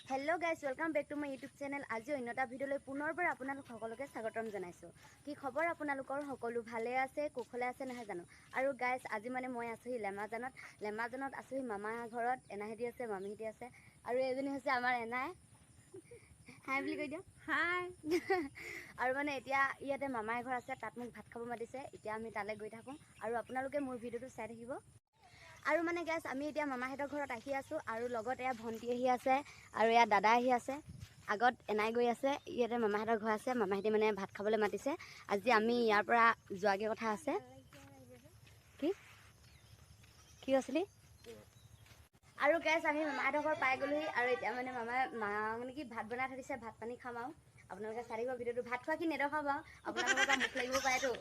Hello guys welcome back to my YouTube channel. आज अन्यता video पुनर्बार आपनालोक सकलोके स्वागतम जनाइছো। कि खबर आपनालोकर सकलो भाले आछे कुशले आछे নহয় জানো। আৰু गाइस আজি মানে মই আছো লেমাজনত আছো মামা ঘৰত। এনাহেদি আছে মামিহেদি আছে আৰু এজনী হৈছে আমাৰ এনাই। হাই বুলি কৈ দিও। হাই। আৰু মানে এতিয়া ইয়াতে মামাৰ ঘৰ আছে, তাত মোক ভাত খাব মাতিছে। এতিয়া আমি তালে গৈ থাকো আৰু আপোনালোকে মোৰ ভিডিওটো চাই থাকিব। আৰু মানে গাইস আমি এতিয়া মামাহেতৰ ঘৰত আহি আছো আৰু লগত এয়া ভন্টি আহি আছে আৰু এয়া দাদা আহি আছে। আগত এনাই গৈ আছে, ইয়াতে মামাহেতৰ ঘৰ আছে। মামাহেতি মানে ভাত খাবলৈ মাতিছে। আজি আমি ইয়াৰ পৰা যোৱাগে কথা আছে। কি কি আছিলি? আৰু গাইস আমি মামাহেতৰ ঘৰ পাই গলোহি আৰু এতিয়া মানে মামা মানে কি ভাত বনাই থৈছে। ভাত পানী খাম আৰু আপোনালোকে চাই থাকিব ভিডিওটো। ভাত খোৱা কি নেদেখাব আৰু আপোনালোকৰ পৰা মুখ লাগিব পাৰেতো।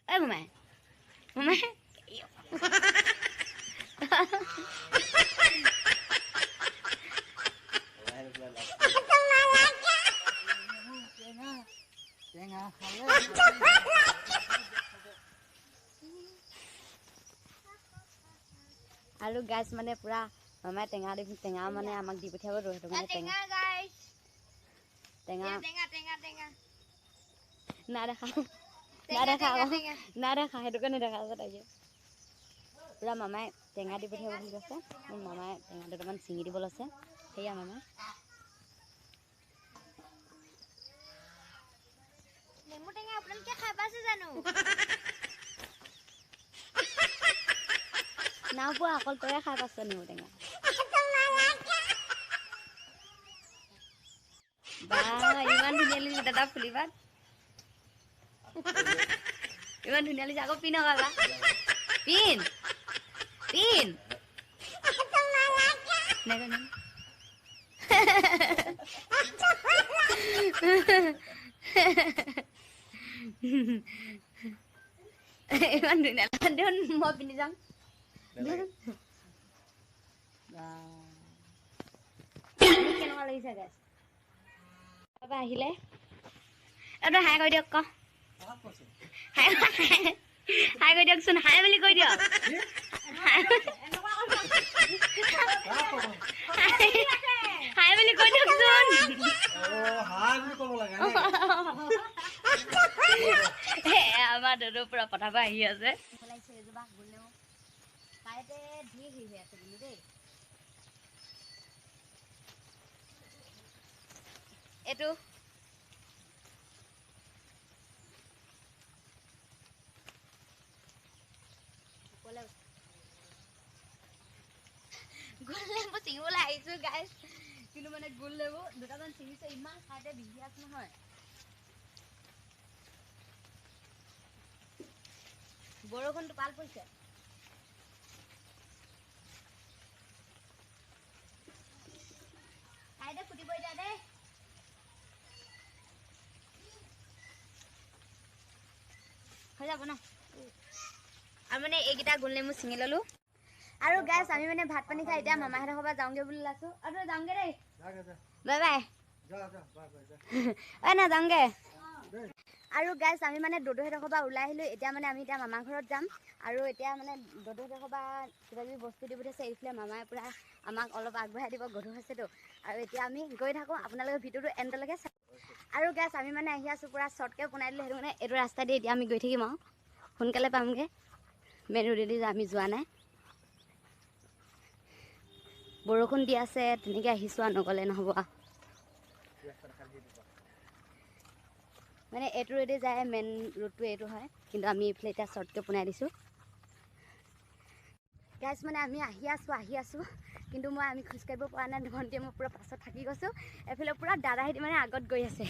Ê mày mày আৰু গাইস মানে পুৰা মামাই টেঙা মানে আমাক দি পঠিয়াব তো হেতু মানে টেঙা গাইস টেঙা না দেখা হেতু কাৰণে দেখা আছে তাইকে পুৰা মামাই টেঙা দি পঠিয়াব বুলি কৈছে। মোৰ মামাই টেঙা দুটামান চিঙি দিব লৈছে। সেয়া মামাই নেমু টেঙা আপোনালোকে খাই পাইছে জানো? নাও পোৱা অকল তয়ে খাই পাইছ নেমু টেঙা। বা ইমান ধুনীয়া লাগিছে দাদা ফুলিবাত। ইমান ধুনীয়া লাগিছে। আকৌ পিন লগাবা। পিন পিন ইমান ধুনীয়া দেন মই পিন্ধি যাম। কেনেকুৱা লাগিছে গাইছ? বাবা আহিলে এটা হাই কৈ দিয়ক। ক হাই কৈ দিয়কচোন। হাই বুলি কৈ দিয়ক। হাই বুলি কৈ দিয়কচোন। আমাৰ দাদু পুৰা পথাৰ পৰা আহি আছে। এইটো গোল লেবু চিঙিবলৈ আহিছো গাইছ, কিন্তু মানে গোল লেবু দুটামান চিঙিছে। ইমান খাইতে বিহি আছে নহয়। বৰষুণ টোপাল পৰিছে। খাইতে ফুটিব এতিয়া দেই। হৈ যাব ন? আৰু মানে এইকেইটা গোল নেমু চিঙি ললো। আৰু গাইছ আমি মানে ভাত পানী খাই এতিয়া মামাহেতৰ ঘৰ পৰা যাওঁগে বুলি ওলাইছো। আৰু যাওঁগে দেই। Bye bye. না যাওঁগে। আৰু গাইছ আমি মানে দদুহেতৰ ঘৰ পৰা ওলাই আহিলো। এতিয়া মানে আমি এতিয়া মামাৰ ঘৰত যাম। আৰু এতিয়া মানে দদুহেতৰ ঘৰ পৰা কিবা কিবি বস্তু দি পঠিয়াইছে। এইফালে মামাই পুৰা আমাক অলপ আগবঢ়াই দিব। গধুৰ হৈছেতো। আৰু এতিয়া আমি গৈ থাকো। আপোনালোকে ভিডিওটো এণ্ডলৈকে চাই। আৰু গাইছ আমি মানে আহি আছো পুৰা শ্বৰ্টকে বনাই দিলো। সেইটো মানে এইটো ৰাস্তা দি এতিয়া আমি গৈ থাকিম আৰু সোনকালে পামগে। মেইন ৰোডেদি আমি যোৱা নাই। বৰষুণ দি আছে তেনেকে আহিছো আৰু নগলে নহ'ব। মানে এইটো ৰোডে যায়, মেইন ৰোডটো এইটো হয়, কিন্তু আমি এইফালে এতিয়া শ্বৰ্টকে বনাই দিছো। গাইছ মানে আমি আহি আছো কিন্তু আমি খোজকাঢ়িব পৰা নাই। ভণ্টিয়ে মই পুৰা পাছত থাকি গৈছো। এফালে পুৰা দাদাহেঁতি মানে আগত গৈ আছে।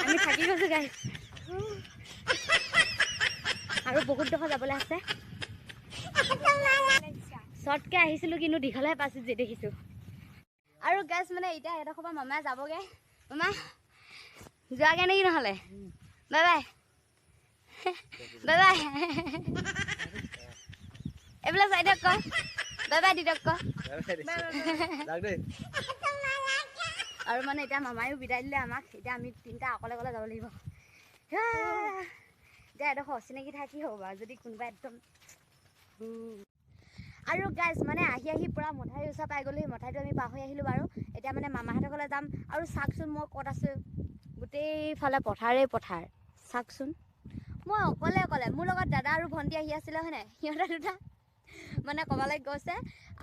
আমি থাকি গৈছো গাইছ। আৰু বহুত ডোখৰ যাবলৈ আছে। শৰ্টকে আহিছিলো কিন্তু দীঘলহে পাইছো যে দেখিছো। আৰু গাইছ মানে এতিয়া এডোখৰ পৰা মামাই যাবগৈ মামা যোৱাগে নেকি নহ'লে বাই বাই বাই বাই এইবিলাক চাই দিয়ক কয় বাই বাই দি দিয়ক কয় আৰু মানে এতিয়া মামায়ো বিদায় দিলে আমাক এতিয়া আমি তিনিটা অকলে অকলে যাব লাগিব এতিয়া এডোখৰ অচিনাকি ঠাই কি হ'ব বাৰু যদি কোনোবা একদম আৰু গাইজ মানে আহি পূৰা মঠাইৰ ওচৰ পাই গ'লো সেই মঠাইটো আমি পাৰ হৈ আহিলোঁ বাৰু এতিয়া মানে মামাহঁতৰ ঘৰলৈ যাম আৰু চাওকচোন মই ক'ত আছোঁ গোটেইফালে পথাৰেই পথাৰ চাওকচোন মই অকলে অকলে মোৰ লগত দাদা আৰু ভণ্টি আহি আছিলে হয় নাই সিহঁতে দুটা মানে ক'বালৈ গৈছে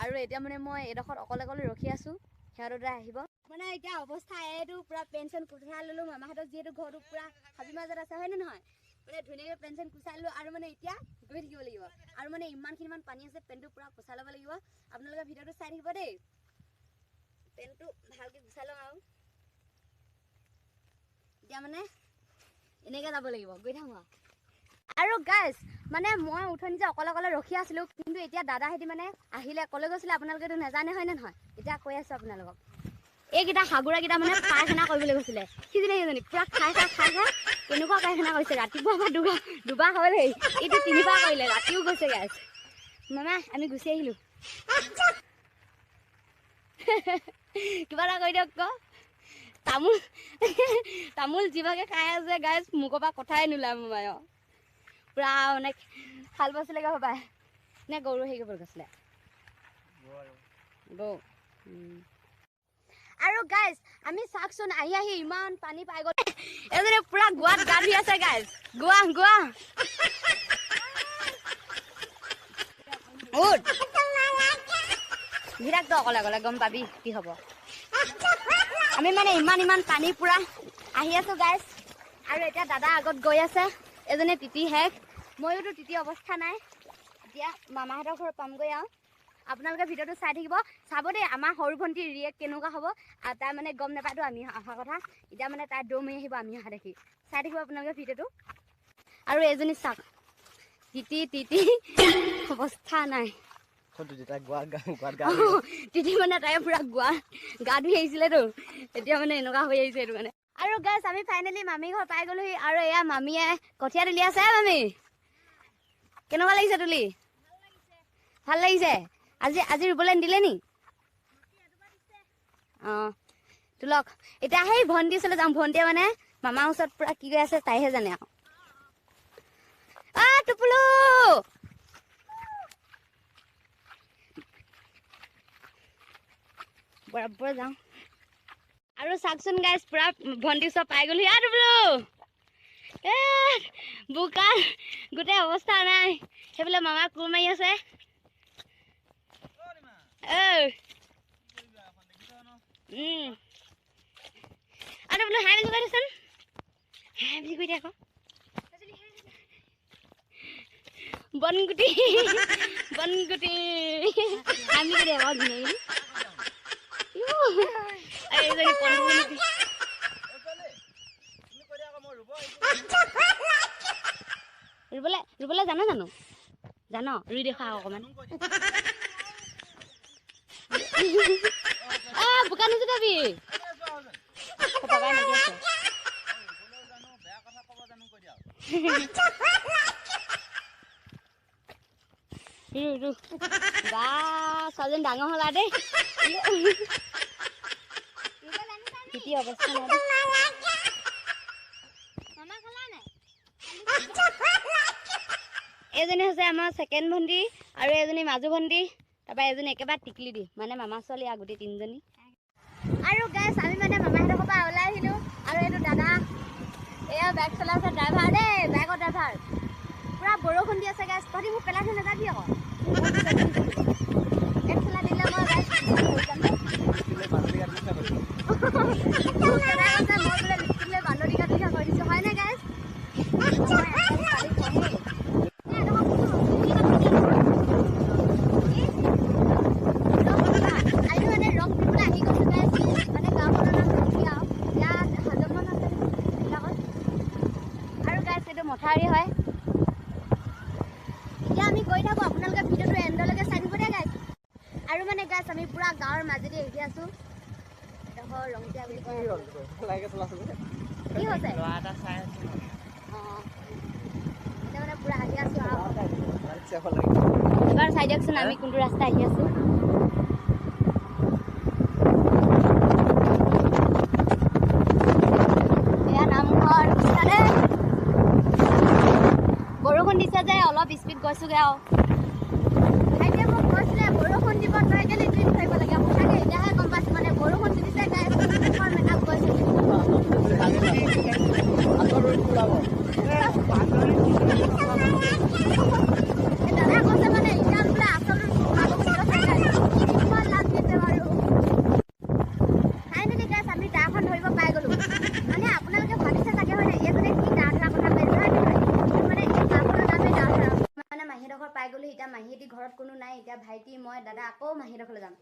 আৰু এতিয়া মানে মই এইডোখৰত অকলে অকলে ৰখি আছোঁ সিহঁতৰ দুটা আহিব মানে এতিয়া অৱস্থা এইটো পূৰা পেঞ্চন কুঠাই ল'লোঁ মামাহঁতৰ যিহেতু ঘৰটো পূৰা হাবি মাজত আছে হয়নে নহয় মানে ধুনীয়াকৈ পেঞ্চন কুচাই ল'লোঁ আৰু মানে এতিয়া গৈ থাকিব লাগিব আৰু মানে ইমানখিনিমান পানী আছে পেণ্টটো পূৰা কুচাই ল'ব লাগিব আপোনালোকে ভিডিঅ'টো চাই থাকিব দেই পেণ্টটো ভালকৈ কুচাই লওঁ এতিয়া মানে এনেকৈ যাব লাগিব গৈ থাকোঁ আৰু গাইজ মানে মই উঠনি যে অকলে অকলে ৰখি আছিলোঁ কিন্তু এতিয়া দাদাহেঁতি মানে আহিলে ক'লৈ গৈছিলে আপোনালোকেতো নাজানে হয়নে নহয় এতিয়া কৈ আছোঁ আপোনালোকক এইকেইটা হাগুৰাকেইটা মানে পায়খানা কৰিবলৈ গৈছিলে সিজনী পূৰা খাই কেনেকুৱা পায়খানা কৰিছে ৰাতিপুৱা পৰা দুবাৰ হ'লেই এইটো 3বাৰ কৰিলে ৰাতিও গৈছে গাইজ মামা আমি গুচি আহিলোঁ কিবা এটা কৰি দিয়ক ক তামোল যিভাগে খাই আছে গাইজ মুখৰ পৰা কথাই নোলায় মামাই পূৰা মানে খাল পাইছিলেগৈ হ'বাই নে গৰু হেৰি কৰিব গৈছিলে গৰু আৰু গাইজ আমি চাওকচোন আহি ইমান পানী পাই গ'ল এজনী পূৰা গোৱাত গা ধুই আছে গাইজ গোৱা ভিৰাকটো অকলে অকলে গম পাবি কি হ'ব আমি মানে ইমান পানী পূৰা আহি আছোঁ গাইজ আৰু এতিয়া দাদা আগত গৈ আছে এজনী তিতি শেষ ময়োতো তিতি অৱস্থা নাই এতিয়া মামাহঁতৰ ঘৰত পামগৈ আৰু আপোনালোকে ভিডিঅ'টো চাই থাকিব চাব দেই আমাৰ সৰু ভণ্টিৰ ৰিয়েক্ট কেনেকুৱা হ'ব আৰু তাই মানে গম নাপায়তো আমি অহা কথা এতিয়া মানে তাই দৌৰ মাৰি আহিব আমি অহা দেখি চাই থাকিব আপোনালোকে ভিডিঅ'টো আৰু এজনী চাওক তিতি অৱস্থা নাই তিতি মানে তাই পূৰা গা ধুই আহিছিলেতো এতিয়া মানে এনেকুৱা হৈ আহিছে এইটো মানে আৰু গাইজ আমি ফাইনেলি মামী ঘৰ পাই গ'লোহি আৰু এয়া মামীয়ে কঠীয়া তুলি আছে মামী কেনেকুৱা লাগিছে তুলি ভাল লাগিছে আজি ৰুবলৈ নিদিলে নি অঁ তোলক এতিয়া সেই ভণ্টি ওচৰলৈ যাম ভণ্টিয়ে মানে মামাৰ ওচৰত পূৰা কি কৰি আছে তাইহে জানে আৰু টোপুলো বৰাবৰ যাওঁ আৰু চাওকচোন গাইজ পূৰা ভণ্টি ওচৰত পাই গ'লো টোপুলো বোকা গোটেই অৱস্থা নাই সেইফালে মামা কোৰ মাৰি আছে আৰু বোলো হাই বুলি কৈ দেচোন হাই বুলি কৈ দে আকৌ বনগুটি হাই বুলি কৈ দে আকৌ ধুনীয়া এইজনী পন্ধুগুটি ৰুবলৈ জানো ৰুই দেখা অকণমান বোকা নুজুকাবি পাপাই লাগি আছে বা ছোৱালীজনী ডাঙৰ হ'লা দেই তিতি অৱস্থা নাই এইজনী হৈছে আমাৰ ছেকেণ্ড ভণ্টি আৰু এজনী মাজু ভণ্টি তাৰপৰা এজনী একেবাৰে টিকলি দি মানে মামা ছোৱালী আৰু গোটেই 3জনী আৰু গাইজ আমি মানে মামাহঁতৰ পৰা ওলাই আহিলোঁ আৰু এইটো দাদা এয়া বাইক চলাই আছে ড্ৰাইভাৰ দেই বাইকৰ ড্ৰাইভাৰ পূৰা বৰষুণ দি আছে গাইজ তহঁতি মোক পেলাই থৈ নাযাবি আকৌ এক চলাই দিলে মই গাইজ বান্দৰী কাটি কৰি দিছোঁ হয়নে গাইজ মঠাৰি হয় এতিয়া আমি গৈ থাকোঁ আপোনালোকে ভিডিঅ'টো এণ্ডলৈকে চাই দিব দে গাইজ আৰু মানে গাইজ আমি পূৰা গাঁৱৰ মাজেদি আহি আছোঁ ৰংতীয়া বুলি কয়। লাগে চলাচোন কি হৈছে ল'ৰা এটা চাই আছো অঁ এতিয়া মানে পূৰা আহি আছোঁ আৰু চাব লাগে এবাৰ চাই দিয়কচোন আমি কোনটো ৰাস্তা আহি আছোঁ। এয়া নামঘৰ ওচৰতে বৰষুণ দিছে যে অলপ স্পীড গৈছোগৈ আৰু ভাইটিয়ে মোক কৈছিলে বৰষুণ দিব তই কেলৈ ট্ৰিপ কৰিব লাগে সঁচাকৈ এতিয়াহে গম পাইছোঁ মানে বৰষুণ দিছে গাই মেকআপ গৈছোঁ দাদা কৈছে মানে এতিয়া বোলে আচল ইমান লাভ দিছে বাৰু ফাইনেলি গাইছ আমি দাখন ধৰিব পাই গ'লোঁ মানে আপোনালোকে ভাবিছে চাগে হয় নাই এইজনে কি দা ধৰা কথা পাইছে হয় নহয় মানে এই দাখনৰ নামেই দা ধৰা মানে মাহীডোখৰ পাই গ'লোঁ এতিয়া মাহীহঁতি ঘৰত কোনো নাই এতিয়া ভাইটি মই দাদা আকৌ মাহীডোখৰলৈ যাম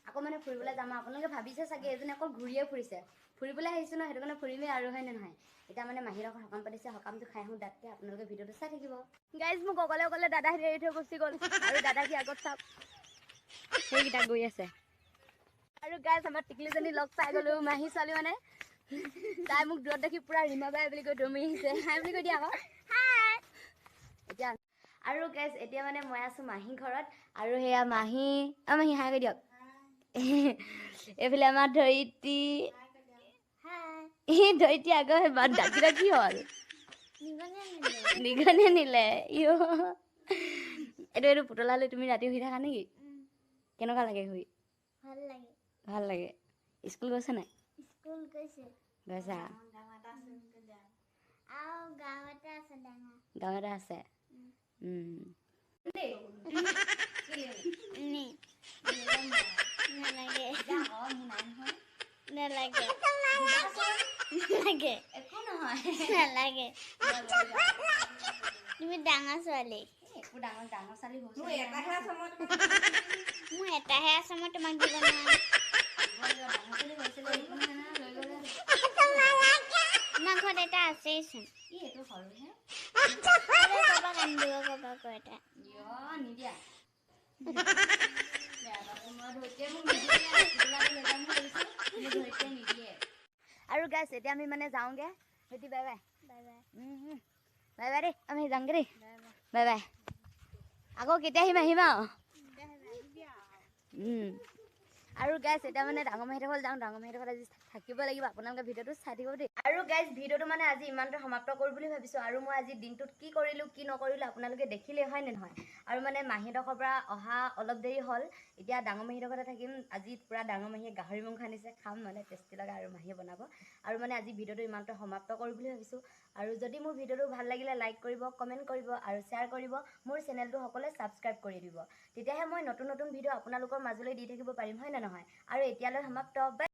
আকৌ মানে ফুৰিবলৈ যাম আপোনালোকে ভাবিছে চাগে এইজনে আকৌ ঘূৰিয়ে ফুৰিছে ফুৰিবলৈ আহিছোঁ ন সেইটো কাৰণে ফুৰিমেই আৰু হয় নে নহয় এতিয়া মানে মাহীডোখৰ সকাম পাতিছে সকামটো খাই আহোঁ দাঁতকে আপোনালোকে ভিডিঅ'টো চাই থাকিব গাইজ মোক অকলে অকলে দাদা এৰি থৈ গুচি গ'ল আৰু দাদা কি আগত চাওক সেইকেইটা গৈ আছে আৰু গাইজ আমাৰ টিকলিজনী লগ পাই গ'লোঁ মাহী ছোৱালী মানে তাই মোক দূৰত দেখি পুৰা ৰীমা বাই বুলি কৈ দৌৰি আহিছে হাই বুলি কৈ দিয়া আকৌ হাই এতিয়া আৰু গাইজ এতিয়া মানে মই আছোঁ মাহী ঘৰত আৰু সেয়া মাহী মাহী হাই কৈ দিয়ক এইফালে আমাৰ ধৰিত্ৰী ধৰিত্ৰী আকৌ দাঁতকেইটা কি হ'ল নিগনিয়ে নিলে এইটো পুতলা লৈ তুমি ৰাতি শুই থাকা নেকি কেনেকুৱা লাগে শুই ভাল লাগে স্কুল গৈছে নাই গৈছা গাঁও এটা আছে তুমি ডাঙৰ ছোৱালী ডাঙৰ ছোৱালী মোৰ এটাহে আছে মই তোমাক দিব নোৱাৰো আমাৰ ঘৰত এটা আছেইচোন কবাক আনি দিব কবাক এটা নিদিয়া আৰু গাইছ এতিয়া আমি মানে যাওঁগে ভেটি বাই বাই বাই বাই দেই আমি যাওঁগে দেই বাই বাই আকৌ কেতিয়া আহিম আৰু গাইছ এতিয়া মানে ডাঙৰ মাহীডোখৰ যাওঁ ডাঙৰ মাহীডোখৰত আজি থাকিব লাগিব আপোনালোকে ভিডিঅ'টো চাই থাকিব দেই আৰু গাইছ ভিডিঅ'টো মানে আজি ইমানটো সমাপ্ত কৰোঁ বুলি ভাবিছোঁ আৰু মই আজি দিনটোত কি কৰিলোঁ কি নকৰিলোঁ আপোনালোকে দেখিলেই হয় নে নহয় আৰু মানে মাহীডোখৰৰ পৰা অহা অলপ দেৰি হ'ল এতিয়া ডাঙৰ মাহীডোখৰতে থাকিম আজি পূৰা ডাঙৰ মাহীয়ে গাহৰি মাংস আনিছে খাম মানে টেষ্টি লগা আৰু মাহীয়ে বনাব আৰু মানে আজি ভিডিঅ'টো ইমানটো সমাপ্ত কৰোঁ বুলি ভাবিছোঁ আৰু যদি মোৰ ভিডিঅ'টো ভাল লাগিলে লাইক কৰিব কমেণ্ট কৰিব আৰু শ্বেয়াৰ কৰিব মোৰ চেনেলটো সকলোৱে ছাবস্ক্ৰাইব কৰি দিব তেতিয়াহে মই নতুন নতুন ভিডিঅ' আপোনালোকৰ মাজলৈ দি থাকিব পাৰিম হয় নে নহয় আৰু এতিয়ালৈ সমাপ্ত বাই